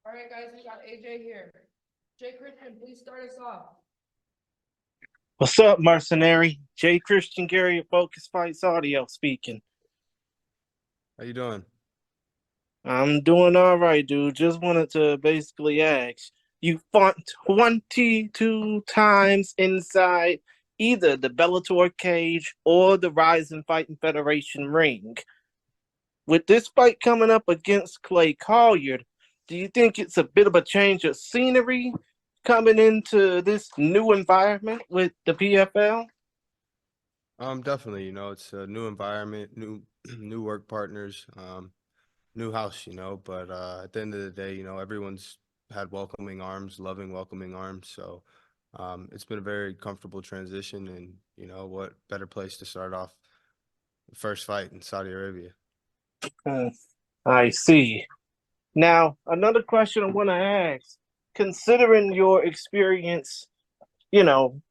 All right, guys, we got AJ here. Jay Christian, please start us off. What's up, mercenary? Jay Christian Gary of Focus Fights Audio speaking. How you doing? I'm doing all right, dude. Just wanted to basically ask. You fought 22 times inside either the Bellator cage or the Rising Fighting Federation ring. With this fight coming up against Clay Colliard, do you think it's a bit of a change of scenery coming into this new environment with the PFL? Definitely. It's a new environment, new new work partners, new house. But at the end of the day, everyone's had welcoming arms, loving welcoming arms. So it's been a very comfortable transition, and what better place to start off the first fight in Saudi Arabia. Uh, I see. Now, another question I want to ask, considering your experience,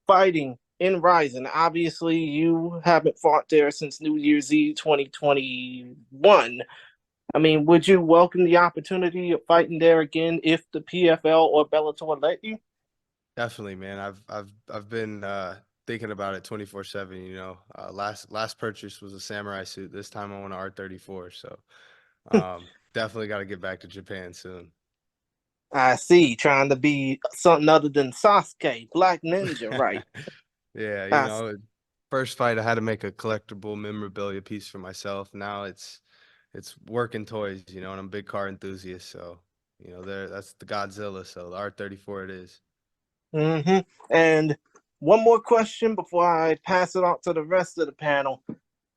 fighting in Rising, obviously you haven't fought there since New Year's Eve 2021. I mean, would you welcome the opportunity of fighting there again if the PFL or Bellator let you? Definitely, man. I've been thinking about it 24/7. Last purchase was a samurai suit. This time I want an R34. So definitely got to get back to Japan soon. I see, trying to be something other than Sasuke, Black Ninja, right? Yeah, I see. first fight I had to make a collectible memorabilia piece for myself. Now it's working toys, and I'm a big car enthusiast, so that's the Godzilla, so the R34 it is. Mm-hmm. And one more question before I pass it on to the rest of the panel.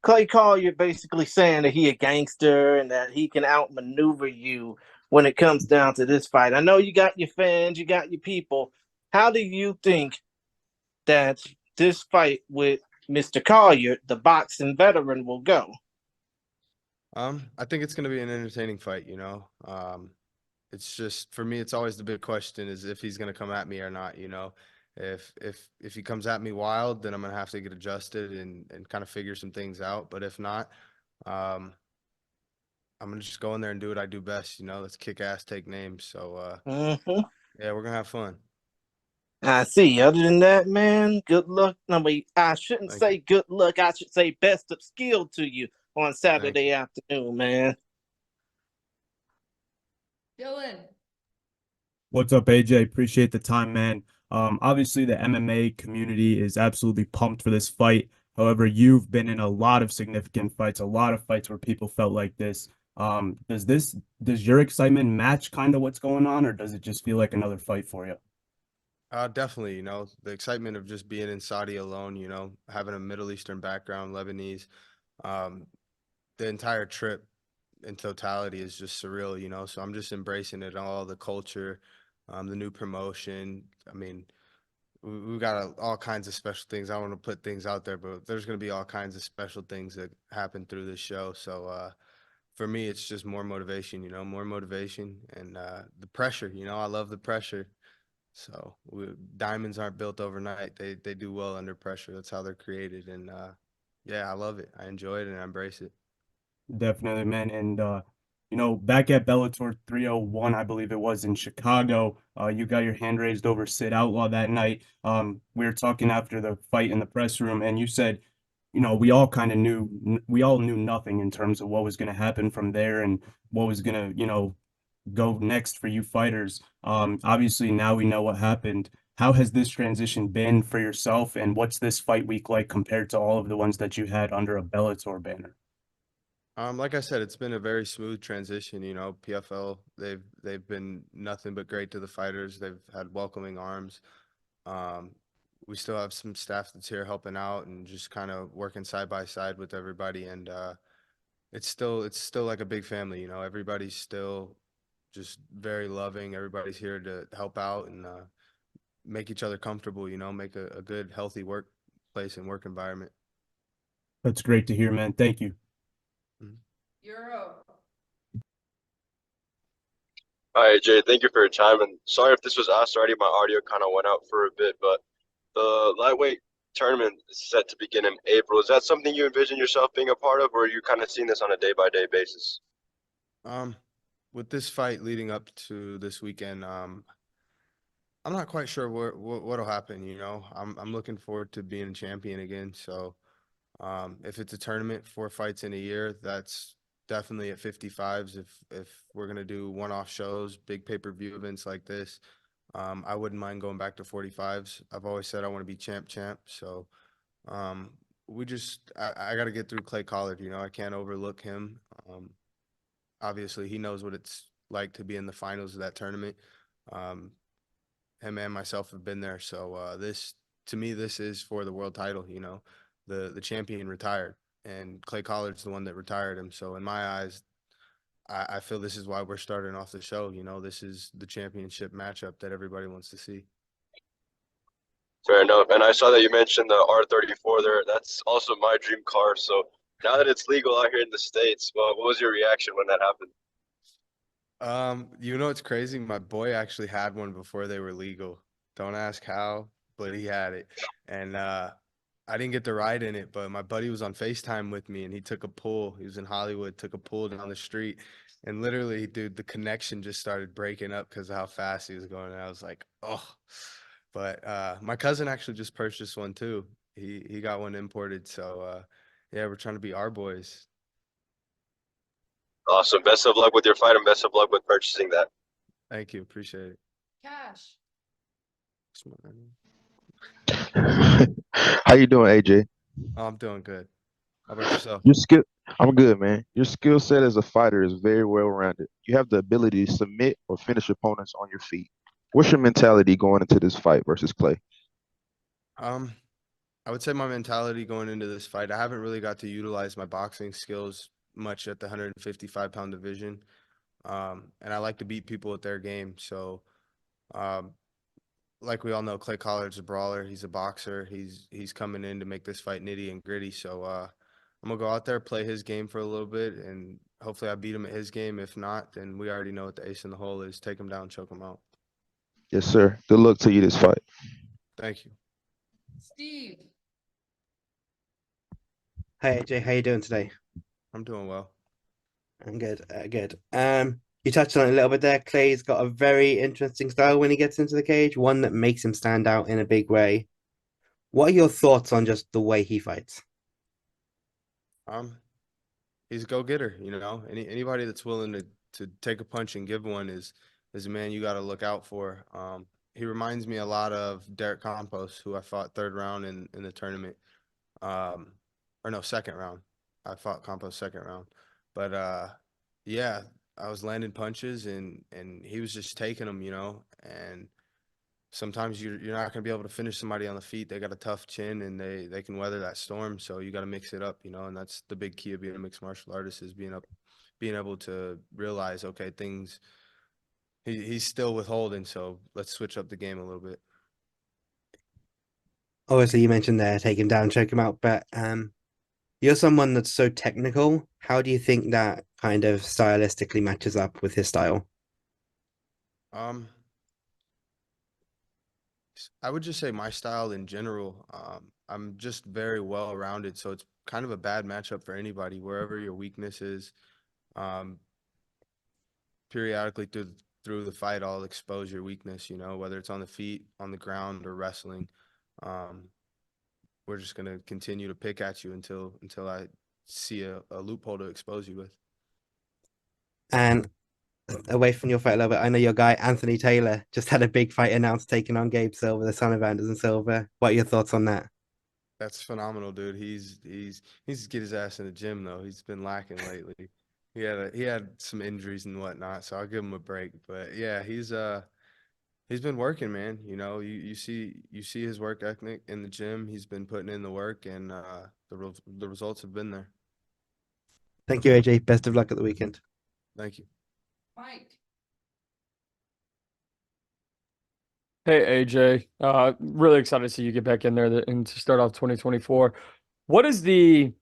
Clay Collier basically saying that he a gangster and that he can outmaneuver you when it comes down to this fight. I know you got your fans, you got your people. How do you think that this fight with Mr. Collier, the boxing veteran, will go? I think it's gonna be an entertaining fight, It's just for me, it's always the big question is if he's gonna come at me or not. If he comes at me wild, then I'm gonna have to get adjusted and kind of figure some things out. But if not, um, I'm gonna just go in there and do what I do best, let's kick ass, take names. So Mm-hmm. yeah, we're gonna have fun. I see. Other than that, man, good luck. No, wait, I shouldn't Thank you. say good luck. I should say best of skill to you on Thank Saturday you. afternoon, man. Dylan. What's up, AJ? Appreciate the time, man. Obviously, the MMA community is absolutely pumped for this fight. However, you've been in a lot of significant fights, a lot of fights where people felt like this. Does your excitement match kind of what's going on, or does it just feel like another fight for you? Definitely, the excitement of just being in Saudi alone, having a Middle Eastern background, Lebanese, um, the entire trip in totality is just surreal, So I'm just embracing it all, the culture, the new promotion. I mean, we got all kinds of special things. I don't want to put things out there, but there's going to be all kinds of special things that happen through this show. So for me, it's just more motivation, more motivation and the pressure. I love the pressure. So diamonds aren't built overnight. They do well under pressure. That's how they're created. And yeah, I love it. I enjoy it and I embrace it. Definitely, man. And back at Bellator 301, I believe it was in Chicago, you got your hand raised over Sid Outlaw that night. We were talking after the fight in the press room, and you said, we all kind of we all knew nothing in terms of what was going to happen from there and what was going to, go next for you fighters. Obviously now we know what happened. How has this transition been for yourself, and what's this fight week like compared to all of the ones that you had under a Bellator banner? Like I said, it's been a very smooth transition. PFL, they've been nothing but great to the fighters. They've had welcoming arms. Um, we still have some staff that's here helping out and just kind of working side by side with everybody. And it's still like a big family. Everybody's still just very loving. Everybody's here to help out and make each other comfortable. Make a good, healthy workplace and work environment. That's great to hear, man. Thank you. Mhm. Euro. Hi, Jay. Thank you for your time. And sorry if this was asked already. My audio kind of went out for a bit, but the lightweight tournament is set to begin in April. Is that something you envision yourself being a part of, or are you kind of seeing this on a day-by-day basis? Um, with this fight leading up to this weekend, I'm not quite sure what'll happen. You know, I'm looking forward to being a champion again. So, if it's a tournament, 4 fights in a year, that's definitely at 55s. If we're gonna do one-off shows, big pay-per-view events like this, I wouldn't mind going back to 45s. I've always said I want to be champ. So, um, I got to get through Clay Collard. You know, I can't overlook him. Obviously, he knows what it's like to be in the finals of that tournament. Um, him and myself have been there. So this, to me, this is for the world title. You know, the champion retired, and Clay Collard's the one that retired him. So in my eyes, I feel this is why we're starting off the show. You know, this is the championship matchup that everybody wants to see. Fair enough. And I saw that you mentioned the R34 there. That's also my dream car. So now that it's legal out here in the States, well, what was your reaction when that happened? You know, it's crazy. My boy actually had one before they were legal. Don't ask how, but he had it. And I didn't get to ride in it, but my buddy was on FaceTime with me and he took a pull. He was in Hollywood, took a pull down the street. And literally, dude, the connection just started breaking up because of how fast he was going. And I was like, oh. But my cousin actually just purchased one too. He got one imported. So yeah, we're trying to be our boys. Awesome. Best of luck with your fight and best of luck with purchasing that. Thank you. Appreciate it. Cash. How you doing, AJ? Oh, I'm doing good. How about yourself? Your skill, I'm good, man. Your skill set as a fighter is very well rounded. You have the ability to submit or finish opponents on your feet. What's your mentality going into this fight versus Clay? Um, I would say my mentality going into this fight, I haven't really got to utilize my boxing skills much at the 155-pound division. And I like to beat people at their game. So, um, like we all know, Clay Collard's a brawler. He's a boxer. He's coming in to make this fight nitty and gritty. So, I'm gonna go out there, play his game for a little bit, and hopefully I beat him at his game. If not, then we already know what the ace in the hole is. Take him down, choke him out. Yes, sir. Good luck to you this fight. Thank you. Steve. Hey AJ, how you doing today? I'm doing well. I'm good, good. You touched on it a little bit there. Clay's got a very interesting style when he gets into the cage, one that makes him stand out in a big way. What are your thoughts on just the way he fights? He's a go-getter, you know. Anybody that's willing to take a punch and give one is a man you got to look out for. He reminds me a lot of Derek Campos, who I fought 3rd round in the tournament. Or no, 2nd round. I fought Campos 2nd round. But yeah, I was landing punches and he was just taking them, you know. And sometimes you're not going to be able to finish somebody on the feet. They got a tough chin and they can weather that storm. So you got to mix it up, you know, and that's the big key of being a mixed martial artist is being able to realize, okay, he's still withholding. So let's switch up the game a little bit. Obviously, you mentioned there, take him down, choke him out, but you're someone that's so technical. How do you think that kind of stylistically matches up with his style? I would just say my style in general, I'm just very well rounded. So it's kind of a bad matchup for anybody, wherever your weakness is. Periodically through the fight, I'll expose your weakness, you know, whether it's on the feet, on the ground, or wrestling. We're just gonna continue to pick at you until I see a loophole to expose you with. And away from your fight a little bit, I know your guy Anthony Taylor just had a big fight announced taking on Gabe Silver, the son of Anderson Silva. What are your thoughts on that? That's phenomenal, dude. He's needs to get his ass in the gym though. He's been lacking lately. He had some injuries and whatnot, so I'll give him a break. But yeah, he's been working, man. You know, you see his work ethic in the gym. He's been putting in the work, and the results have been there. Thank you, AJ. Best of luck at the weekend. Thank you. Mike. Hey AJ, really excited to see you get back in there and to start off 2024. What is the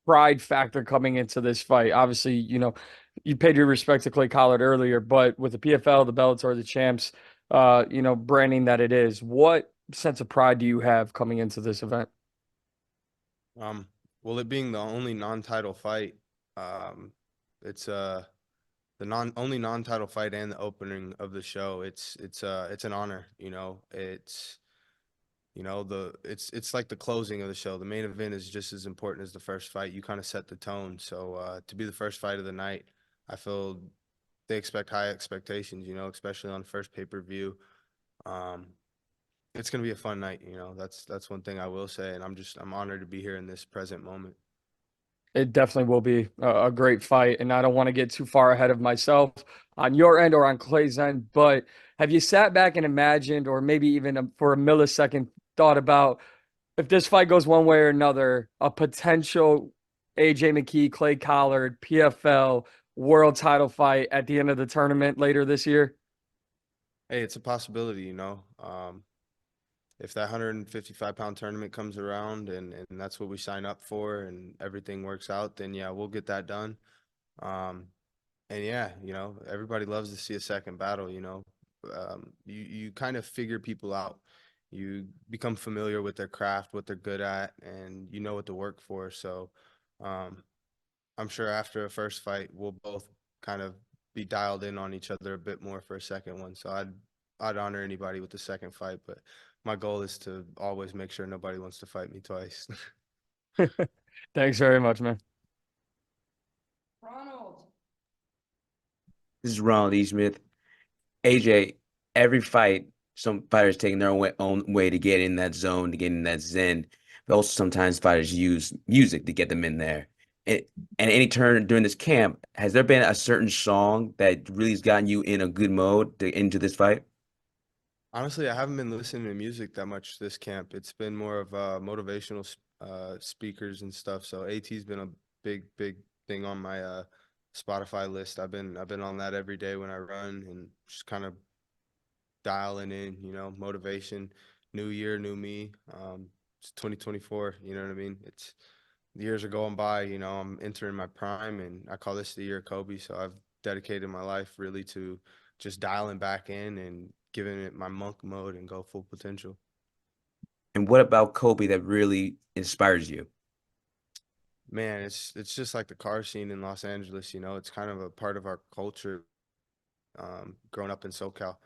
pride factor coming into this fight? Obviously, you know, you paid your respect to Clay Collard earlier, but with the PFL, the Bellator, the champs, you know, branding that it is, what sense of pride do you have coming into this event? Well, it being the only non-title fight, it's only non-title fight and the opening of the show. It's an honor, you know. It's like the closing of the show. The main event is just as important as the first fight. You kind of set the tone. So to be the first fight of the night, I feel they expect high expectations, you know, especially on the first pay-per-view. Um, it's gonna be a fun night, you know. That's one thing I will say, and I'm honored to be here in this present moment. It definitely will be a great fight, and I don't want to get too far ahead of myself on your end or on Clay's end, but have you sat back and imagined, or maybe even for a millisecond thought about if this fight goes one way or another, a potential AJ McKee, Clay Collard, PFL world title fight at the end of the tournament later this year? Hey, it's a possibility, you know. If that 155-pound tournament comes around and that's what we sign up for and everything works out, then yeah, we'll get that done. And yeah, you know, everybody loves to see a second battle, you know. You kind of figure people out. You become familiar with their craft, what they're good at, and you know what to work for. So I'm sure after a first fight, we'll both kind of be dialed in on each other a bit more for a second one. So I'd honor anybody with the second fight, but my goal is to always make sure nobody wants to fight me twice. Thanks very much, man. Ronald. This is Ronald E. Smith. AJ, every fight, some fighters taking their own way to get in that zone, to get in that zen. But also sometimes fighters use music to get them in there. And any turn during this camp, has there been a certain song that really has gotten you in a good mode into this fight? Honestly, I haven't been listening to music that much this camp. It's been more of motivational speakers and stuff. So AT's been a big thing on my Spotify list. I've been on that every day when I run and just kind of dialing in, you know, motivation, new year, new me. It's 2024, you know what I mean? It's the years are going by, you know, I'm entering my prime and I call this the year of Kobe. So I've dedicated my life really to just dialing back in and giving it my monk mode and go full potential. And what about Kobe that really inspires you? Man, it's just like the car scene in Los Angeles, you know, it's kind of a part of our culture. Growing up in SoCal,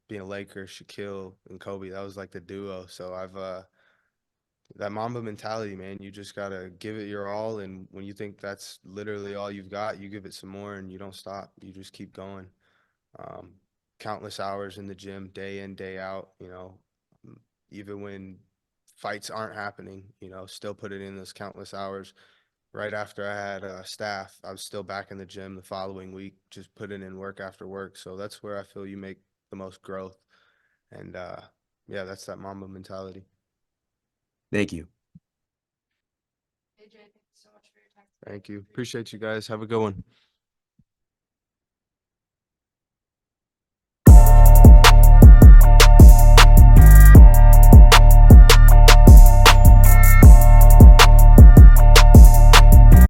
being a Laker, Shaquille and Kobe, that was like the duo. So I've that Mamba mentality, man, you just gotta give it your all, and when you think that's literally all you've got, you give it some more and you don't stop. You just keep going. Um, Countless hours in the gym, day in, day out, you know, even when fights aren't happening, you know, still put it in those countless hours. Right after I had staff, I was still back in the gym the following week, just putting in work after work. So that's where I feel you make the most growth. And yeah, that's that Mamba mentality. Thank you. AJ, thank you so much for your time. Thank you. Appreciate you guys. Have a good one.